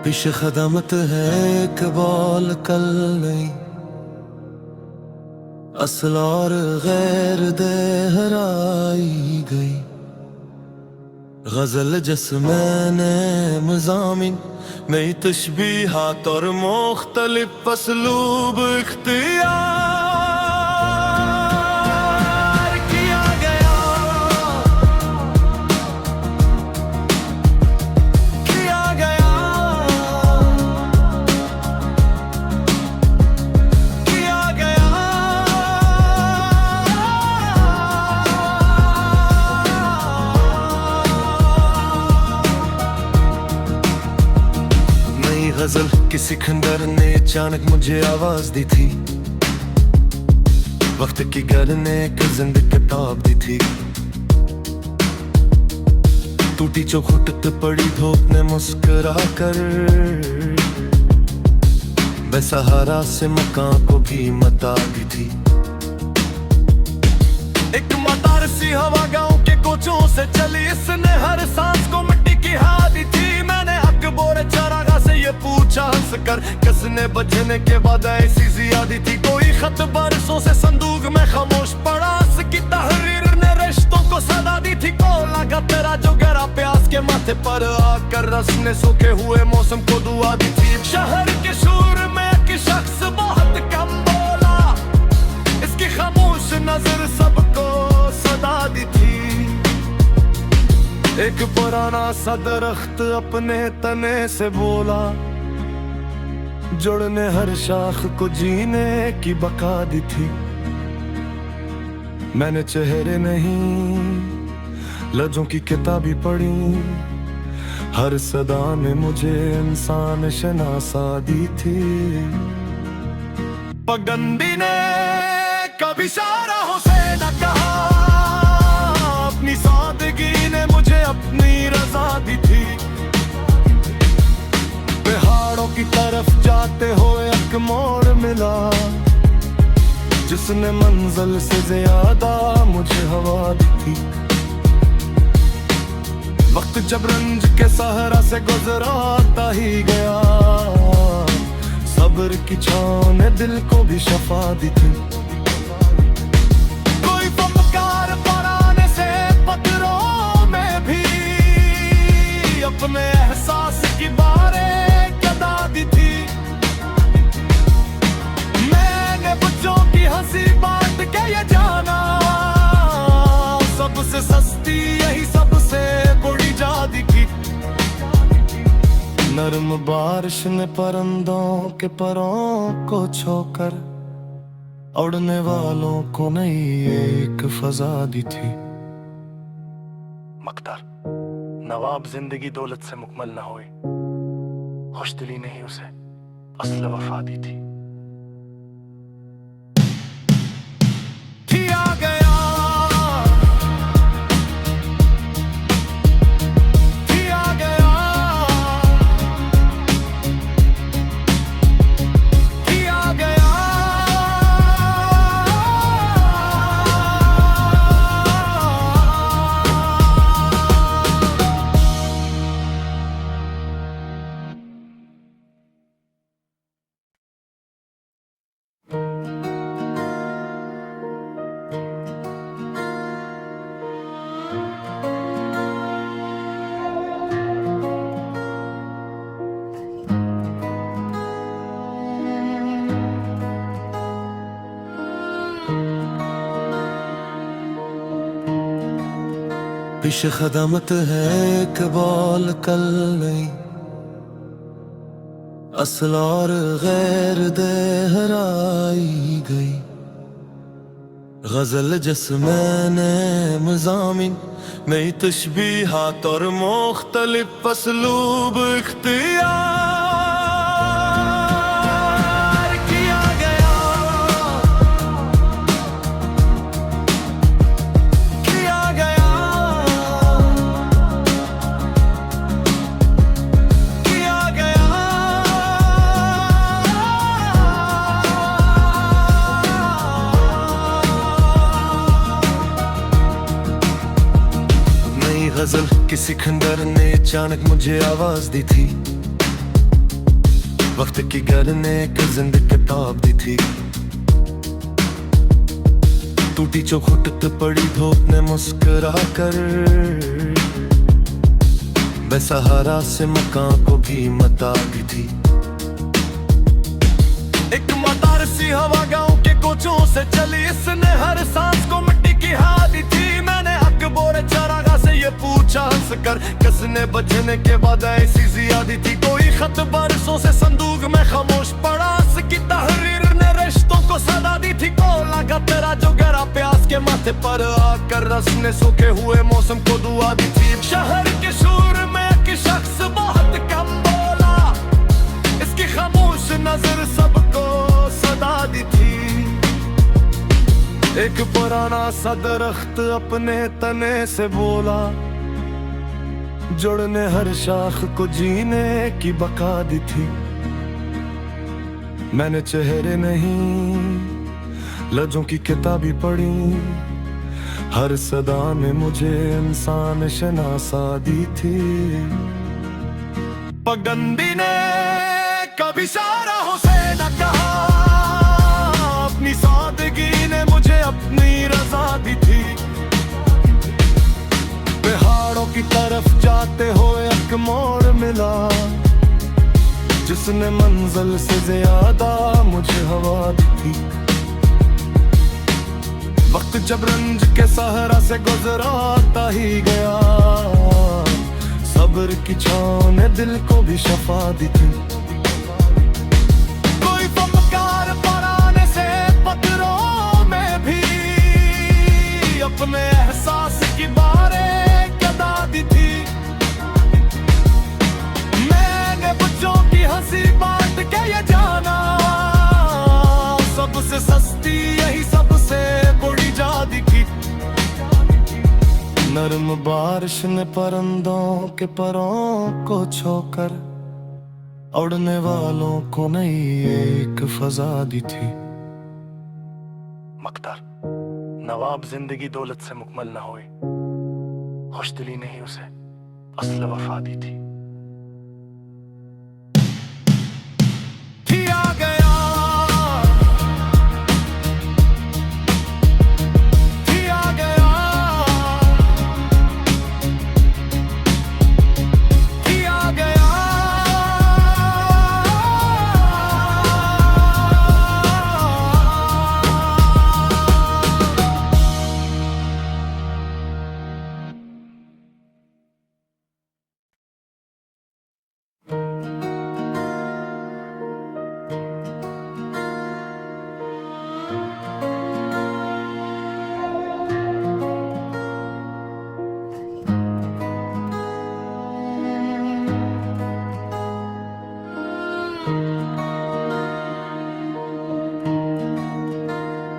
पेश खदमत है इकबाल कल नहीं, असल और गैर देहराई गई। गजल जस मैंने मज़ामिन नई तशबीहात और मुख्तलिफ असलूब इख्तियार किया गया, किया गया, किया गया। नई गजल किसी खंडर ने अचानक मुझे आवाज दी थी, वक्त की गर ने एक जिंद किताब दी थी। टूटी जो घुटत पड़ी धूप ने मुस्कुरा कर बेसहारा से मकान को भी मता दी थी। एक मतार सी हवा गांव के कोचों से चली, इसने हर सांस को मिट्टी की हाँ दी थी। मैंने अकबर चरागा से ये पूछा हंस कर, किसने बचने के बाद ऐसी जियादी थी। कोई खत बरसों से संदूक में खामोश पड़ा, की तहरीर ने रिश्तों को सदा दी थी। को लगा तेरा जो गहरा प्यास के माथे पर आकर रस ने सूखे हुए मौसम को दुआ दी थी। शहर के शोर में एक शख्स बहुत कम बोला, इसकी खामोश नजर सबको सदा दी थी। एक पुराना सा दरख्त अपने तने से बोला, जुड़ने हर शाख को जीने की बका दी थी। मैंने चेहरे नहीं लफ्जों की किताबी पढ़ी, हर सदा में मुझे इंसान शनासा दी थी। पगडंडी ने कभी शाहराहों से न कहा, अपनी सादगी ने मुझे अपनी रजा दी थी। पहाड़ों की तरफ जाते हुए एक मोड़ मिला, जिसने मंजिल से ज्यादा मुझे हवा दी थी। वक्त जब रंज के सहारा से गुजराता ही गया, सब्र की छांव ने दिल को भी शफा दी थी। कोई फमकार पराने से पत्थरों में भी अपने एहसास की बारें कदा दी थी। मैंने बच्चों की हंसी बांट के ये जाना, सबसे सस्ती यही सबसे बुरी जादी की। नर्म बारिश ने परिंदों के परों को छोकर उड़ने वालों को नई एक फजा दी थी। मकदर नवाब जिंदगी दौलत से मुकम्मल न होए, खुशदिली ने ही उसे असल वफा दी थी। किया गया, किया गया, किया गया। पेश खदमत है इकबाल कल नहीं, असल और गैर देहराई गई। गजल जस मैंने मज़ामिन नई तशबीहात और मुख्तलिफ असलूब इख्तियार किया गया, किया गया, किया गया। नई गजल किसी खंडर ने अचानक मुझे आवाज दी थी, वक्त की घर ने एक जिंद किताब दी थी, टूटी जो घुटत पड़ी धूप ने मुस्कुरा कर, बेसहारा से मकान को भी मता दी थी। एक मतार सी हवा गांव के कोचों से चली, इसने हर सांस को मिट्टी की हाँ दी थी। मैंने अकबर चरागा से ये पूछा हंस कर, किसने बचने के बाद ऐसी जियादी थी। कोई खत बरसों से संदूक में खामोश पड़ा, की तहरीर ने रिश्तों को सदा दी थी। को लगा तेरा जो गरा प्यास के माथे पर आकर, रस ने सूखे हुए मौसम को दुआ दी थी। शहर के शोर में एक शख्स बहुत कम बोला, इसकी खामोश नजर सबको सदा दी थी। एक पुराना सा दरख्त अपने तने से बोला, जुड़ने हर शाख को जीने की बका दी थी। मैंने चेहरे नहीं लफ्जों की किताबी पढ़ी, हर सदा में मुझे इंसान शनासा दी थी। पगडंडी ने कभी शाहराहों से न कहा, अपनी सादगी ने मुझे अपनी रजा दी थी। पहाड़ों की तरफ जाते हुए एक मोड़ मिला, जिसने मंजिल से ज्यादा मुझे हवा दी थी। वक्त जब रंज के सहरा से गुजराता ही गया, सब्र की छांव ने दिल को भी शफा दी थी। कोई फमकार पराने से पत्थरों में भी अपने एहसास की बारें कदा दी थी। मैंने बच्चों की हंसी बांट के ये जाना, सबसे सस्ती यही सबसे बुरी जादी की। नरम बारिश ने परिंदों के परों को छोकर, उड़ने वालों को नई एक फजा दी थी। मकदर नवाब जिंदगी दौलत से मुकम्मल न होए, खुशदिली ने ही उसे असल वफा दी थी।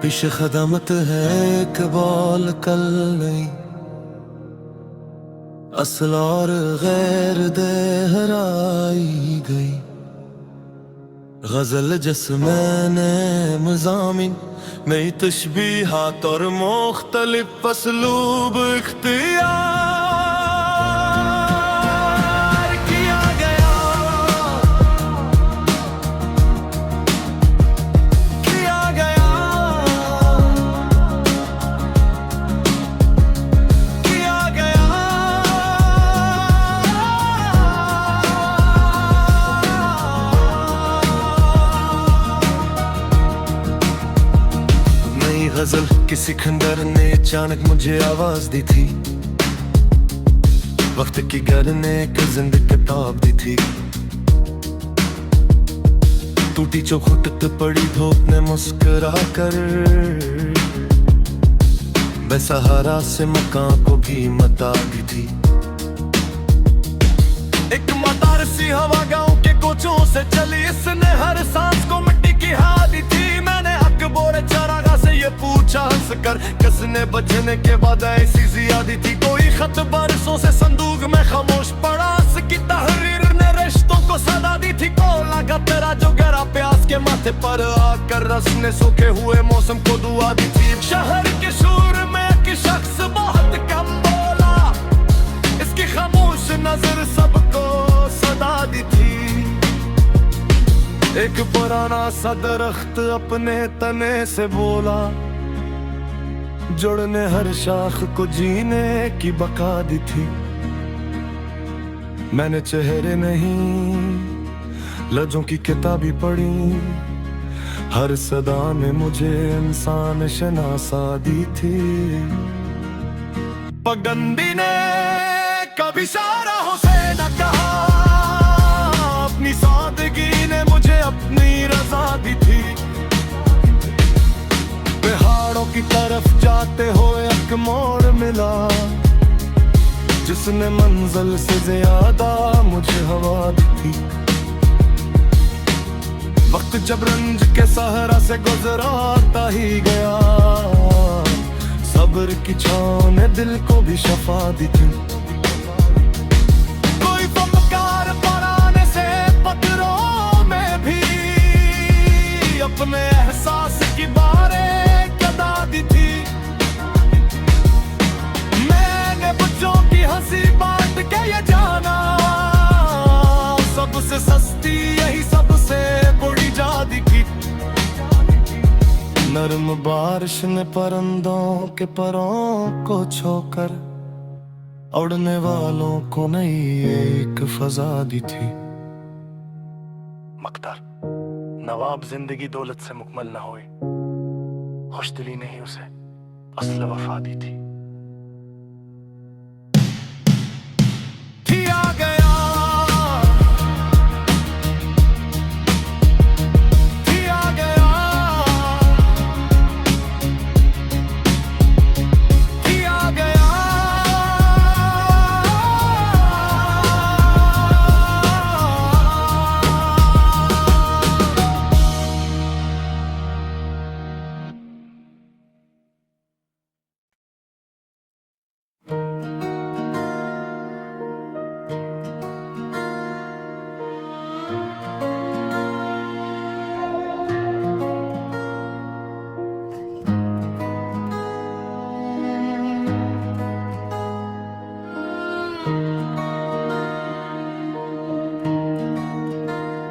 पेश खदमत है इकबाल कल नहीं, असल और गैर देहराई गई। गजल जिसमें मज़ामिन नई तशबीहात और मुख्तलिफ असलूब इख्तियार किया गया, किया गया, किया गया। नई गजल किसी खंडर ने अचानक मुझे आवाज दी थी, वक्त की घर ने एक जिंद किताब दी थी। टूटी जो घुटत पड़ी धूप ने मुस्कुरा कर, बेसहारा से मकान को भी मता दी थी। एक मतार सी हवा गांव के कोचों से चली, इसने हर सांस को मिट्टी की हाँ दी थी। मैंने अकबर चरागा से ये पूछा हंस कर, किसने बचने के बाद ऐसी जियादी थी। कोई खत बरसों से संदूक में खामोश पड़ा, की तहरीर ने रिश्तों को सदा दी थी। को लगा तेरा जो गरा प्यास के माथे पर आकर, रस ने सूखे हुए मौसम को दुआ दी थी। शहर के शोर में एक शख्स बहुत कम बोला, इसकी खामोश नजर सबको सदा दी थी। पुराना सा दरख्त अपने तने से बोला, जुड़ने हर शाख को जीने की बका दी थी। मैंने चेहरे नहीं लफ्जों की किताबी पढ़ी, हर सदा में मुझे इंसान शनासा दी थी। पगडंडी ने कभी शाहराहों से न कहा, अपनी सादगी ने मुझे अपनी रजा दी थी। पहाड़ों की तरफ जाते हुए एक मोड़ मिला, जिसने मंजिल से ज्यादा मुझे हवा दी थी। वक्त जब रंज के सहरा से गुजराता ही गया, सब्र की छांव ने दिल को भी शफा दी थी। कोई फमकार पराने से पत्थरों में भी अपने एहसास की बारे कदा दी थी। मैंने बच्चों की हंसी बांट के ये जाना, सबसे सस्ती यही सबसे बुरी जादी की। नर्म बारिश ने परिंदों के परों को छोकर उड़ने वालों को नई एक फजा दी थी। मकदर नवाब जिंदगी दौलत से मुकम्मल न होए, खुशदिली ने ही उसे असल वफा दी थी।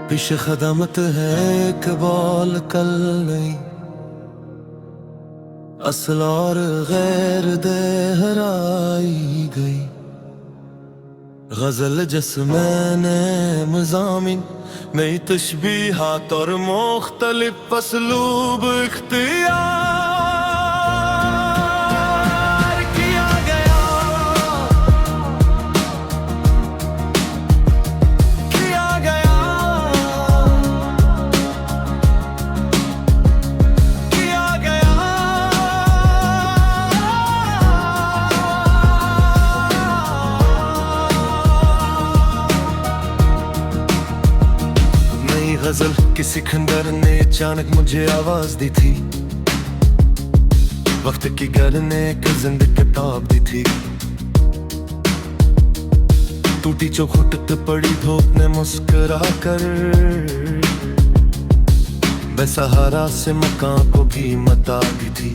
पेश खदमत है इकबाल कल नहीं, असल और गैर देहराई गई। गजल जिसमें मज़ामिन नई तशबीहात और मुख्तलिफ असलूब इख्तियार किया गया, किया गया, किया गया। नई गजल किसी खंडर ने अचानक मुझे आवाज दी थी, वक्त की घर ने एक जिंदगी किताब दी थी। टूटी चौखुट पड़ी धूप ने मुस्कुरा कर बेसहारा से मकान को भी मता दी थी।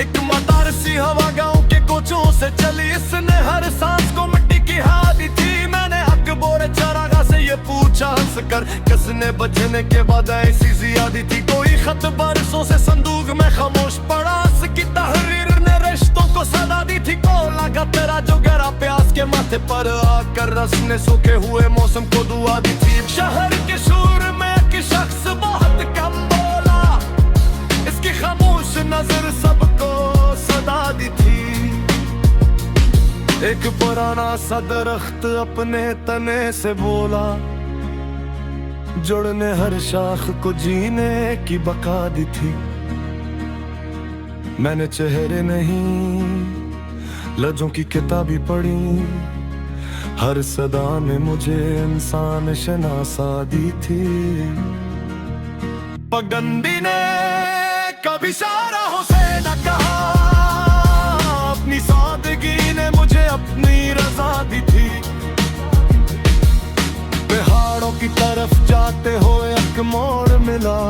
एक मतार सी हवा गांव के कोचों से चली, इसने हर सांस को मिट्टी की हादी थी। मैंने अकबर चरागा से ये पूछा हंस कर, किसने बचने के बाद ऐसी जियादी थी। कोई खत बरसों से संदूक में खामोश पड़ा, की तहरीर ने रिश्तों को सदा दी थी। को लगा तेरा जो गहरा प्यास के माथे पर आकर रस ने सूखे हुए मौसम को दुआ दी थी। शहर के शोर में एक शख्स बहुत कम बोला, इसकी खामोश नजर सबको सदा दी थी। एक पुराना सा दरख्त अपने तने से बोला, जुड़ने हर शाख को जीने की बका दी थी। मैंने चेहरे नहीं लफ्जों की किताबी पढ़ी, हर सदा में मुझे इंसान शनासा दी थी। पगडंडी ने कभी शाहराहों से न कहा, अपनी सादगी ने मुझे अपनी रजा दी थी। पहाड़ों की तरफ जाते हुए एक मोड़ मिला,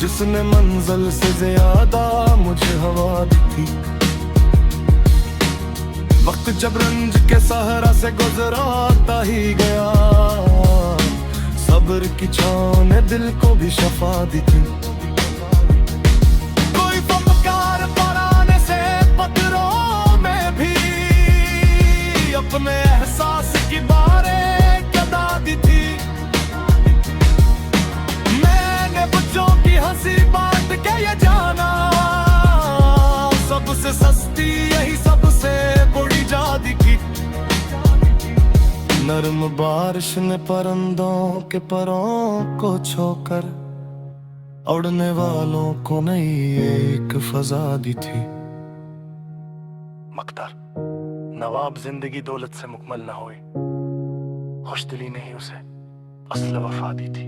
जिसने मंजिल से ज्यादा मुझे हवा दी थी। वक्त जब रंज के सहरा से गुजराता ही गया, सब्र की छाँव ने दिल को भी शफा दी थी। कोई फमकार पराने से पत्थरों में भी अपने एहसास की बारें कदा दी थी। मैंने बच्चों की हंसी बांट के ये जाना, सबसे सस्ती यही सबसे बड़ी जादी की। नर्म बारिश ने परिंदों के परों को छोकर उड़ने वालों को नई एक फजा दी थी। मक्तार नवाब जिंदगी दौलत से मुकम्मल न होए, खुशदिली ने ही उसे असल वफा दी थी।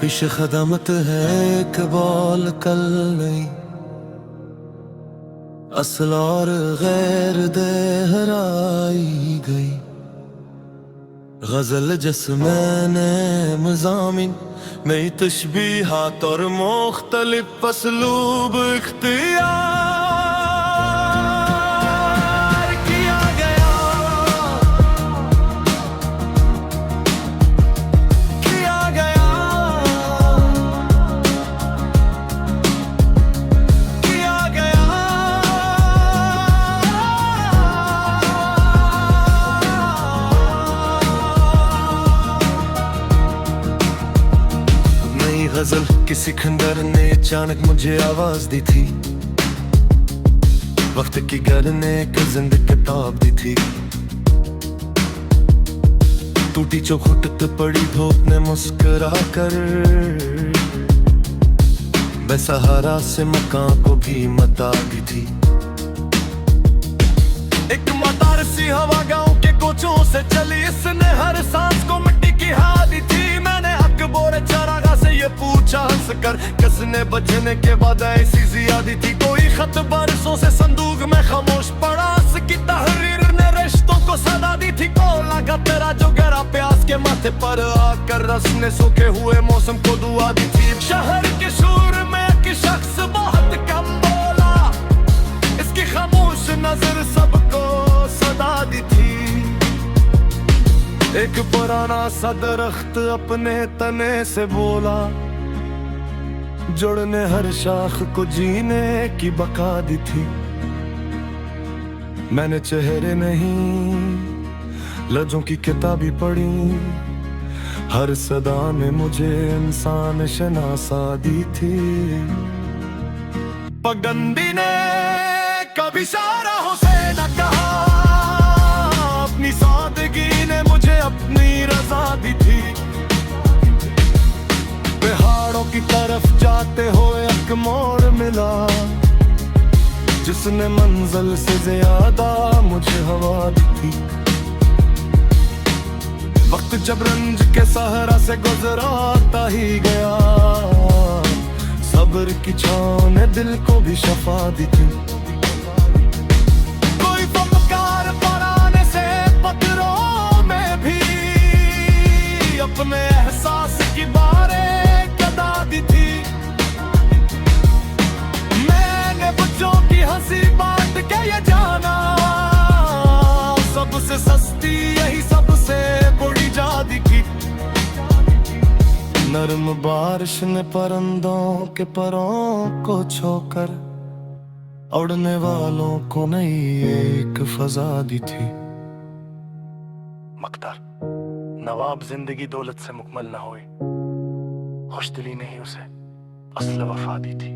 पेश खदमत है इकबाल कल नहीं, असल और गैर देहराई गई। गजल जिसमें मज़ामिन नई तशबीहात और मुख्तलिफ असलूब इख्तियार किया गया, किया गया, किया गया। नई गजल किसी खंडर ने अचानक मुझे आवाज दी थी, वक्त की घर ने एक जिंदगी किताब दी थी। टूटी चौखुट पड़ी धूप ने मुस्कुरा कर बेसहारा से मकान को भी मता दी थी। एक मतार सी हवा गांव के कोचों से चली, इसने हर सांस को मिट्टी की हाँ दी थी। मैंने हक बोरे चरागा से ये पूछा हंस कर, किसने बचने के बाद ऐसी जियादी थी। कोई खत बरसों से संदूक में खामोश पड़ा, की तहरीर ने रिश्तों को सदा दी थी। को लगा तेरा जो गहरा प्यास के माथे पर आकर रस ने सूखे हुए मौसम को दुआ दी थी। शहर के शोर में एक शख्स बहुत कम बोला, इसकी खामोश नजर सबको सदा दी थी। एक पुराना सा दरख्त अपने तने से बोला, जुड़ने हर शाख को जीने की बका दी थी। मैंने चेहरे नहीं लफ्जों की किताबी पढ़ी, हर सदा में मुझे इंसान शनासा दी थी। पगडंडी ने कभी शाहराहों से न कहा, अपनी सादगी ने मुझे अपनी रजा दी थी। पहाड़ों की तरफ जाते हुए एक मोड़ मिला, जिसने मंजिल से ज्यादा मुझे हवा दी थी। वक्त जब रंज के सहरा से गुजराता ही गया, सब्र की छाँव ने दिल को भी शफा दी थी। कोई फमकार पराने से पत्थरों में भी अपने एहसास की बारें कदा दी थी। मैंने बच्चों की हंसी बांट के ये जाना, सबसे सस्ती यही सबसे बड़ी जादी की। नर्म बारिश ने परिंदों के परों को छोकर उड़ने वालों को नई एक फजा दी थी। मक्तार नवाब जिंदगी दौलत से मुकम्मल न होए, खुशदिली ने ही उसे असल वफा दी थी।